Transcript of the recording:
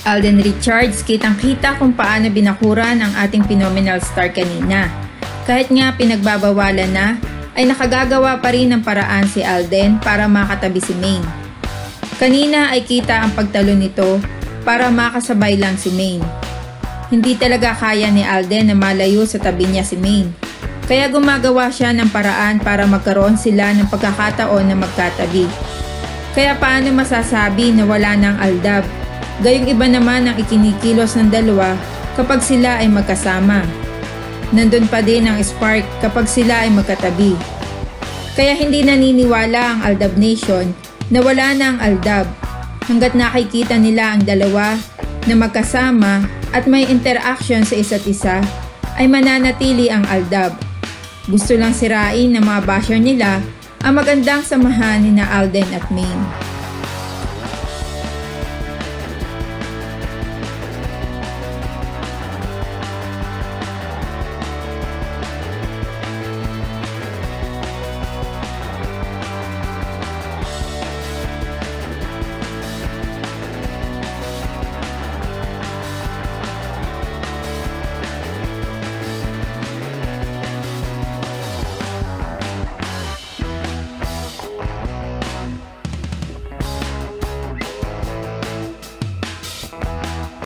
Alden Richards, kitang-kita kung paano binakuran ang ating phenomenal star kanina. Kahit nga pinagbabawalan na, ay nakagagawa pa rin ng paraan si Alden para makatabi si Maine. Kanina ay kita ang pagtalo nito para makasabay lang si Maine. Hindi talaga kaya ni Alden na malayo sa tabi niya si Maine. Kaya gumagawa siya ng paraan para magkaroon sila ng pagkakataon na magkatabi. Kaya paano masasabi na wala ng aldab? Gayong iba naman ang ikinikilos ng dalawa kapag sila ay magkasama. Nandun pa din ang spark kapag sila ay magkatabi. Kaya hindi naniniwala ang Aldab Nation na wala na ang aldab hanggat nakikita nila ang dalawa na magkasama at may interaction sa isa't isa ay mananatili ang aldab. Gusto lang sirain ng mga basher nila ang magandang samahan ni na Alden at Maine.